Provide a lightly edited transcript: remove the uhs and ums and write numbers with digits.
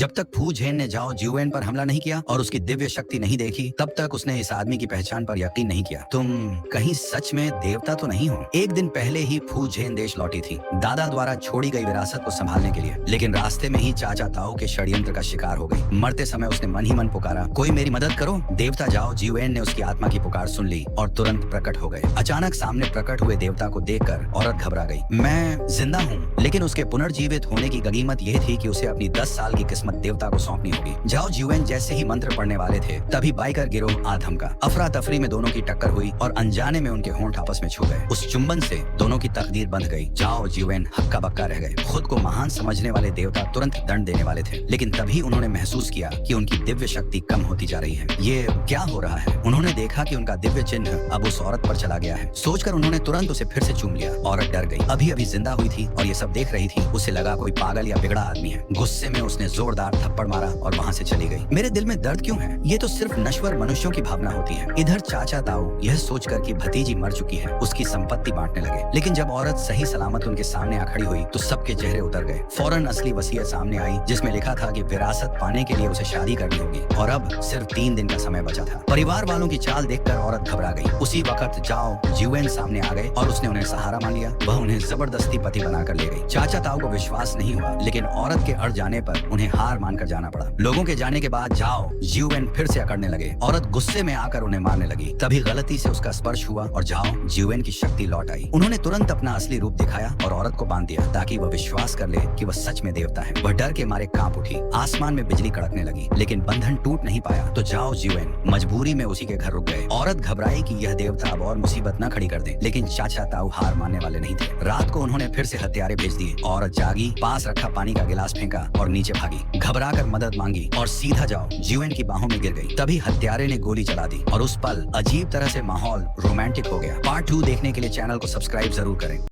जब तक फू झेन ने जाओ जियुएन पर हमला नहीं किया और उसकी दिव्य शक्ति नहीं देखी, तब तक उसने इस आदमी की पहचान पर यकीन नहीं किया। तुम कहीं सच में देवता तो नहीं हो? एक दिन पहले ही फू झेन देश लौटी थी, दादा द्वारा छोड़ी गई विरासत को संभालने के लिए, लेकिन रास्ते में ही चाचा ताओ के षड्यंत्र का शिकार हो गई। मरते समय उसने मन ही मन पुकारा, कोई मेरी मदद करो। देवता जाओ जियुएन ने उसकी आत्मा की पुकार सुन ली और तुरंत प्रकट हो गए। अचानक सामने प्रकट हुए देवता को देखकर औरत घबरा गई। मैं जिंदा हूँ, लेकिन उसके पुनर्जीवित होने की गनीमत यह थी कि उसे अपनी 10 साल की किस्मत देवता को सौंपनी होगी। जाओ जियुएन जैसे ही मंत्र पढ़ने वाले थे, तभी बाइकर गिरोह आ धमका। अफरा तफरी में दोनों की टक्कर हुई और अनजाने में उनके होंठ आपस में छू गए। उस चुंबन से दोनों की तकदीर बंध गई। जाओ जियुएन हक्का बक्का रह गए। खुद को महान समझने वाले देवता तुरंत दंड देने वाले थे, लेकिन तभी उन्होंने महसूस किया कि उनकी दिव्य शक्ति कम होती जा रही है। ये क्या हो रहा है? उन्होंने देखा कि उनका दिव्य चिन्ह अब उस औरत पर चला गया है। सोचकर उन्होंने तुरंत उसे फिर से चूम लिया। औरत डर गई, अभी अभी जिंदा हुई थी और ये सब देख रही थी। उसे लगा कोई पागल या बिगड़ा आदमी है। गुस्से में उसने जोरदार थप्पड़ मारा और वहां से चली गई। मेरे दिल में दर्द क्यों है? ये तो सिर्फ नश्वर मनुष्यों की भावना होती है। इधर चाचा ताऊ यह सोचकर कि भतीजी मर चुकी है, उसकी संपत्ति बांटने लगे, लेकिन जब औरत सही सलामत उनके सामने आ खड़ी हुई तो सबके चेहरे उतर गए। फौरन असली वसीयत सामने आई, जिसमें लिखा था कि विरासत पाने के लिए उसे शादी करनी होगी और अब सिर्फ 3 दिन का समय बचा था। परिवार वालों की चाल देखकर औरत घबरा गई। उसी वक्त जाओ जियुएन सामने आ गए और उसने उन्हें सहारा मान लिया। वह उन्हें जबरदस्ती पति बनाकर ले गई। चाचा ताऊ को विश्वास नहीं हुआ, लेकिन औरत के अड़ जाने पर उन्हें हार मानकर जाना पड़ा। लोगों के जाने के बाद जाओ जियुएन फिर से अकड़ने लगे। औरत गुस्से में आकर उन्हें मारने लगी। तभी गलती से उसका स्पर्श हुआ और जाओ जियुएन की शक्ति लौट आई। उन्होंने तुरंत अपना असली रूप दिखाया और औरत को बांध दिया, ताकि वह विश्वास कर ले कि वह सच में देवता है। वह डर के मारे कांप उठी। आसमान में बिजली कड़कने लगी, लेकिन बंधन टूट नहीं पाया। तो जाओ जियुएन मजबूरी में उसी के घर रुक गए। औरत घबराई कि यह देवता अब और मुसीबत न खड़ी कर दे, लेकिन चाचा ताऊ हार मानने वाले नहीं थे। रात को उन्होंने फिर से हत्यारे भेज दिए। औरत जागी, पास रखा पानी का गिलास फेंका और नीचे भागी। घबराकर मदद मांगी और सीधा जाओ जियुएन की बाहों में गिर गई। तभी हत्यारे ने गोली चला दी और उस पल अजीब तरह से माहौल रोमांटिक हो गया। पार्ट 2 देखने के लिए चैनल को सब्सक्राइब जरूर करें।